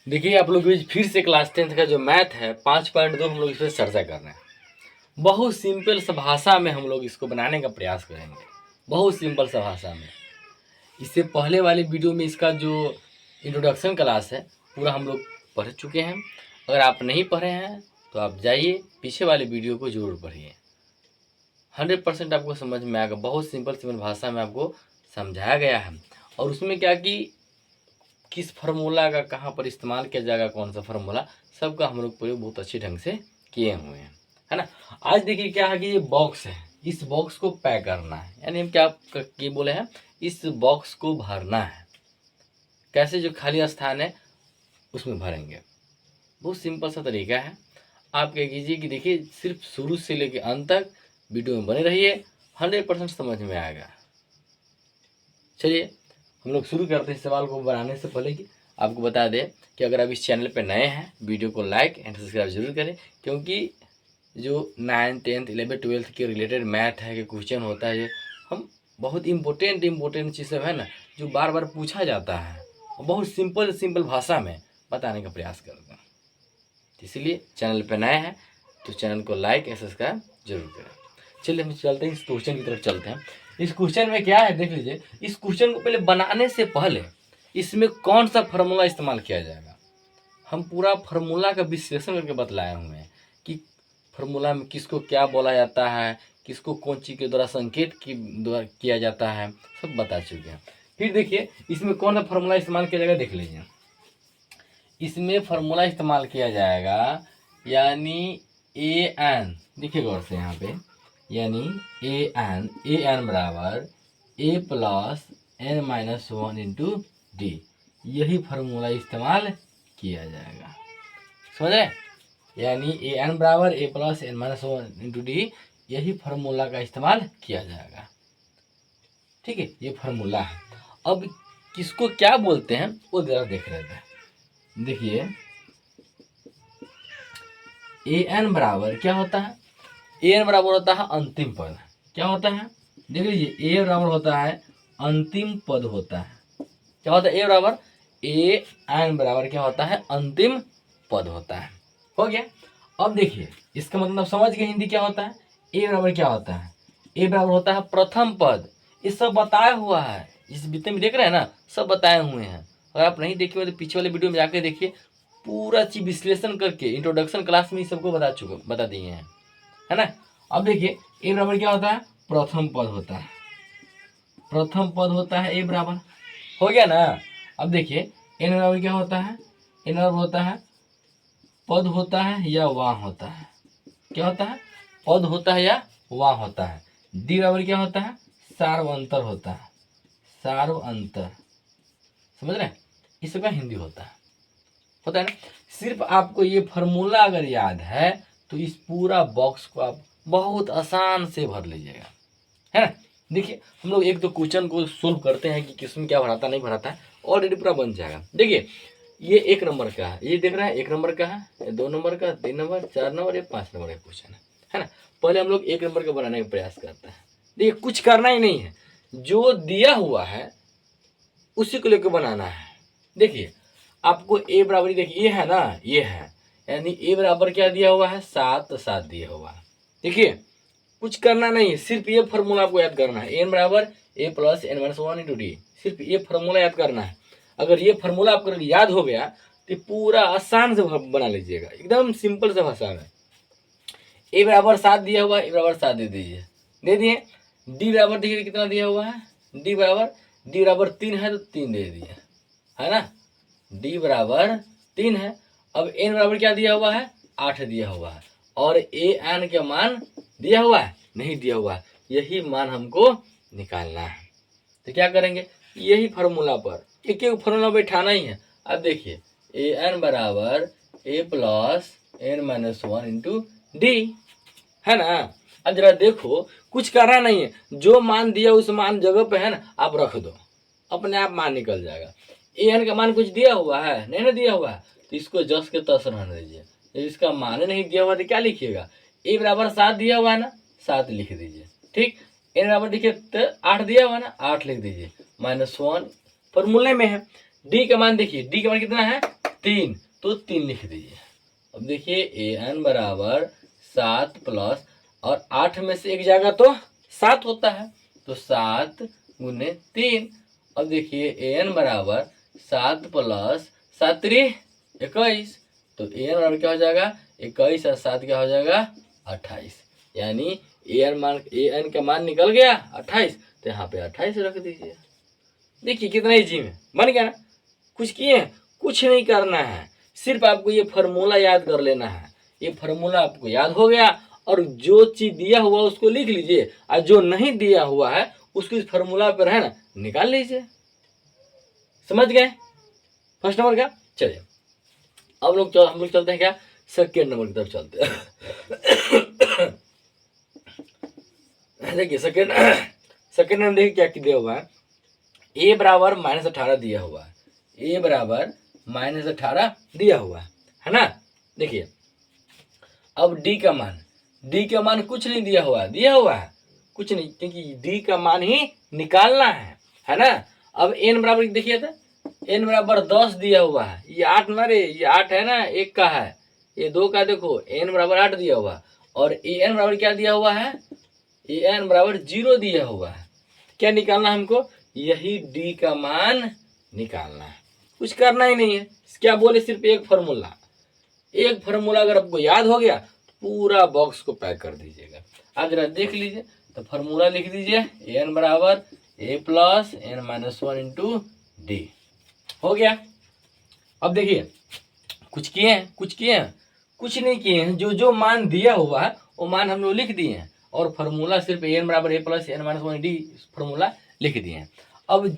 देखिए आप लोग फिर से क्लास 10th का जो मैथ है 5.2 हम लोग इस पर चर्चा कर रहे हैं। बहुत सिंपल सा भाषा में हम लोग इसको बनाने का प्रयास करेंगे, बहुत सिंपल सा भाषा में। इससे पहले वाली वीडियो में इसका जो इंट्रोडक्शन क्लास है पूरा हम लोग पढ़ चुके हैं। अगर आप नहीं पढ़े हैं तो आप जाइए पीछे वाली वीडियो को जरूर पढ़िए, 100% आपको समझ में आएगा। बहुत सिंपल भाषा में आपको समझाया गया है। और उसमें क्या कि किस फार्मूला का कहाँ पर इस्तेमाल किया जाएगा, कौन सा फार्मूला, सबका हम लोग पूरे बहुत अच्छे ढंग से किए हुए हैं, है ना। आज देखिए क्या है कि ये बॉक्स है, इस बॉक्स को पैक करना है, यानी हम क्या बोले हैं, इस बॉक्स को भरना है। कैसे? जो खाली स्थान है उसमें भरेंगे। बहुत सिंपल सा तरीका है। आप क्या कीजिए कि देखिए सिर्फ शुरू से लेकर अंत तक वीडियो में बने रहिए, 100% समझ में आएगा। चलिए हम लोग शुरू करते हैं। सवाल को बनाने से पहले कि आपको बता दें कि अगर आप इस चैनल पर नए हैं वीडियो को लाइक एंड सब्सक्राइब जरूर करें, क्योंकि जो 9th 10th 11th 12th के रिलेटेड मैथ है कि क्वेश्चन होता है, हम बहुत इम्पोर्टेंट चीज़ सब है ना जो बार बार पूछा जाता है, बहुत सिंपल भाषा में बताने का प्रयास करते हैं। इसलिए चैनल पर नए हैं तो चैनल को लाइक एंड सब्सक्राइब जरूर करें। चलिए हम चलते हैं, इस क्वेश्चन की तरफ चलते हैं। इस क्वेश्चन में क्या है देख लीजिए। इस क्वेश्चन को पहले बनाने से पहले इसमें कौन सा फार्मूला इस्तेमाल किया जाएगा, हम पूरा फार्मूला का विश्लेषण करके बतलाए हुए हैं कि फार्मूला में किसको क्या बोला जाता है, किसको कौन चीज़ के द्वारा संकेत की द्वारा किया जाता है, सब बता चुके हैं। फिर देखिए इसमें कौन सा फार्मूला इस्तेमाल किया जाएगा, देख लीजिए। इसमें फार्मूला इस्तेमाल किया जाएगा यानी ए एन, देखिए गौर से यहाँ पे, यानी ए एन बराबर A plus N minus 1 into D, यही फार्मूला इस्तेमाल किया जाएगा। समझ रहे? यानी ए एन बराबर A plus N minus 1 into D, यही फार्मूला का इस्तेमाल किया जाएगा। ठीक है, ये फार्मूला है। अब किसको क्या बोलते हैं वो जरा देख रहे थे। देखिए ए एन बराबर क्या होता है, ए एन बराबर होता है अंतिम पद। क्या होता है देख लीजिए, ए बराबर होता है अंतिम पद होता है। क्या होता है? ए बराबर ए एन बराबर क्या होता है, अंतिम पद होता है। हो गया। अब देखिए इसका मतलब समझ गए हिंदी क्या होता है। ए बराबर क्या होता है, ए बराबर होता है प्रथम पद। ये सब बताया हुआ है, इस वित्त में देख रहे हैं ना, सब बताए हुए हैं। अगर आप नहीं देखे हो तो पीछे वाले वीडियो में जाकर देखिए, पूरा चीज विश्लेषण करके इंट्रोडक्शन क्लास में सबको बता दिए हैं, है ना। अब देखिए ए बराबर क्या होता है, प्रथम पद होता है, प्रथम पद होता है ए बराबर। हो गया ना। अब देखिए एन बराबर क्या होता है, एन बराबर होता है पद होता है या वां होता है। क्या होता है? पद होता है या वां होता है। डी बराबर क्या होता है, सार्व अंतर होता है, सार्व अंतर। समझ रहे? इस सबका हिंदी होता है ना। सिर्फ आपको ये फार्मूला अगर याद है तो इस पूरा बॉक्स को आप बहुत आसान से भर लीजिएगा, है ना। देखिए हम लोग एक दो क्वेश्चन को सोल्व करते हैं कि किसमें क्या भराता नहीं भराता है, ऑलरेडी पूरा बन जाएगा। देखिए ये 1 नंबर का है, ये देख रहे हैं 1 नंबर का है, 2 नंबर का, 3 नंबर, 4 नंबर, ये 5 नंबर का क्वेश्चन है ना। पहले हम लोग 1 नंबर का बनाने का प्रयास करते हैं। देखिए कुछ करना ही नहीं है, जो दिया हुआ है उसी को लेकर बनाना है। देखिए आपको ए बराबर, देखिए ये है ना, ये है, यानी ए बराबर क्या दिया हुआ है, 7 दिया हुआ है। देखिए कुछ करना नहीं है, सिर्फ ये फार्मूला आपको याद करना है, एन बराबर A plus N minus 1 into D, सिर्फ ये फार्मूला याद करना है। अगर ये फार्मूला आपको याद हो गया तो पूरा आसान से बना लीजिएगा, एकदम सिंपल से भाषा में। ए बराबर 7 दिया हुआ है, ए बराबर 7 दे दीजिए, दे दिए। डी बराबर देखिए कितना दिया हुआ है, डी बराबर 3 है तो 3 दे दिए, है ना। डी बराबर 3 है। अब एन बराबर क्या दिया हुआ है, 8 दिया हुआ है, और ए एन का मान दिया हुआ है, नहीं दिया हुआ है, यही मान हमको निकालना है। तो क्या करेंगे, यही फार्मूला पर एक एक फार्मूला बैठाना ही है। अब देखिए ए एन बराबर A plus N minus 1 into D, है ना। अब जरा देखो कुछ करना नहीं है, जो मान दिया उस मान जगह पे है ना आप रख दो, अपने आप मान निकल जाएगा। ए एन का मान कुछ दिया हुआ है, नहीं ना दिया हुआ है, तो इसको जस के तस रहने दीजिए। इसका मान नहीं दिया हुआ तो क्या लिखिएगा, ए बराबर 7 दिया हुआ है ना, 7 लिख दीजिए। ठीक, एन बराबर देखिए तो 8 दिया हुआ है ना, 8 लिख दीजिए, -1 फॉर्मूले में है। डी का मान देखिए, डी का मान कितना है, 3, तो 3 लिख दीजिए। अब देखिए an बराबर 7 प्लस और 8 में से एक जाएगा तो 7 होता है, तो 7 गुने 3। अब देखिए an बराबर 7 प्लस 7 3 21, तो an बराबर क्या हो जाएगा 21 और 7 क्या हो जाएगा 28, यानी an का मान निकल गया 28, तो यहाँ पे 28 रख दीजिए। देखिए कितना इजी में बन गया ना। कुछ किए, कुछ नहीं करना है, सिर्फ आपको ये फार्मूला याद कर लेना है। ये फार्मूला आपको याद हो गया और जो चीज दिया हुआ उसको लिख लीजिए और जो नहीं दिया हुआ है उसको इस फार्मूला पर है ना निकाल लीजिए। समझ गए फर्स्ट नंबर का। चलिए अब हम लोग चलते हैं क्या सेकेंड नंबर की तरफ चलते हैं। देखिए सेकेंड नंबर देखिए क्या दिया हुआ है, a बराबर -18 दिया हुआ है, a बराबर -18 दिया हुआ है ना। देखिए अब d का मान कुछ नहीं दिया हुआ है कुछ नहीं, क्योंकि d का मान ही निकालना है ना। अब n बराबर देखिए तो n बराबर 10 दिया हुआ है, ये 8 ना रे, ये 8 है ना, 1 का है, ये 2 का, देखो n बराबर 8 दिया हुआ और an बराबर क्या दिया हुआ है, an बराबर 0 दिया हुआ है। क्या निकालना है हमको, यही d का मान निकालना है, कुछ करना ही नहीं है। क्या बोले, सिर्फ एक फार्मूला अगर आपको याद हो गया तो पूरा बॉक्स को पैक कर दीजिएगा। आप जरा देख लीजिए, तो फार्मूला लिख दीजिए an बराबर a plus n-1 into D, हो गया। अब देखिए कुछ कुछ नहीं किए हैं, जो मान दिया हुआ है वो मान हम लोग लिख दिए हैं और फार्मूला सिर्फ an बराबर a plus n-1 D formula लिख दिए हैं। अब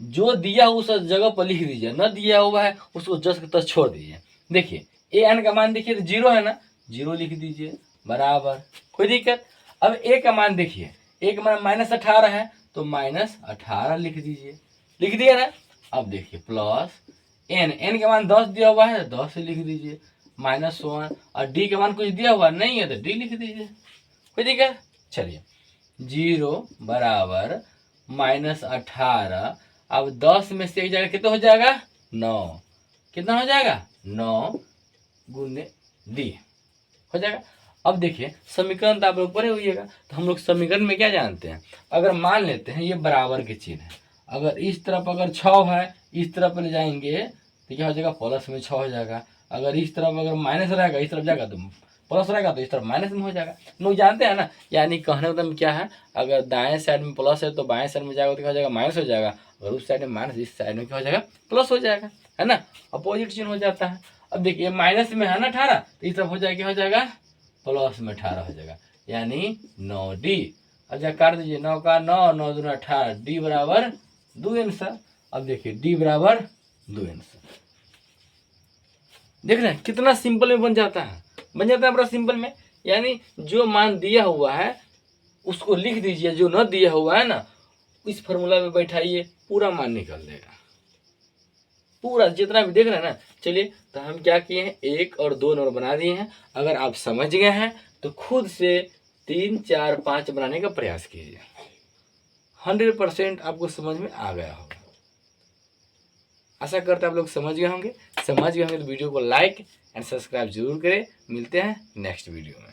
जो दिया उस जगह पर लिख दीजिए, न दिया हुआ है उसको जस्ट के तस छोड़ दीजिए। देखिए an का मान देखिए तो 0 है ना, 0 लिख दीजिए बराबर, कोई दिक्कत। अब a का मान देखिए, a का मान -18 है तो -18 लिख दीजिए, लिख दिया ना। अब देखिए प्लस n का मान 10 दिया हुआ है, 10 लिख दीजिए, -1 और d का मान कुछ दिया हुआ नहीं है तो d लिख दीजिए, कोई दिक्कत। चलिए 0 बराबर -18, अब 10 में से एक जगह कितना हो जाएगा 9, कितना हो जाएगा 9 गुने डी हो जाएगा। अब देखिए समीकरण तो आप लोग पढ़े होइएगा, तो हम लोग समीकरण में क्या जानते हैं, अगर मान लेते हैं ये बराबर के चिन्ह है, अगर इस तरफ अगर 6 है इस तरफ ले जाएंगे तो क्या हो जाएगा प्लस में 6 हो जाएगा, अगर इस तरफ अगर माइनस रहेगा इस तरफ जाएगा तो प्लस रहेगा, तो इस तरफ माइनस में हो जाएगा। लोग जानते हैं ना, यानी कहने का मतलब क्या है, अगर दाएं साइड में प्लस है तो बाएं साइड में जाएगा तो क्या हो जाएगा माइनस हो जाएगा, अगर उस साइड में माइनस इस साइड में क्या हो जाएगा प्लस हो जाएगा, है ना, अपोजिट चिन्ह हो जाता है। अब देखिए माइनस में है ना 18, तो इस तरफ हो जाएगा क्या हो जाएगा प्लस में 18 हो जाएगा, यानी 9d। अब जब काट दीजिए 9 का 9, 9 दूना 18, d बराबर 2 आंसर। अब देखिए d बराबर 2 आंसर, देख रहे हैं कितना सिंपल में बन जाता है बड़ा सिंपल में। यानी जो मान दिया हुआ है उसको लिख दीजिए, जो न दिया हुआ है ना इस फॉर्मूला में बैठाइए, पूरा मान निकल देगा, पूरा जितना भी देख रहे हैं ना। चलिए तो हम क्या किए हैं, 1 और 2 नंबर बना दिए हैं। अगर आप समझ गए हैं तो खुद से 3 4 5 बनाने का प्रयास कीजिए, 100% आपको समझ में आ गया होगा। आशा करते हैं आप लोग समझ गए होंगे तो वीडियो को लाइक एंड सब्सक्राइब जरूर करें। मिलते हैं नेक्स्ट वीडियो में।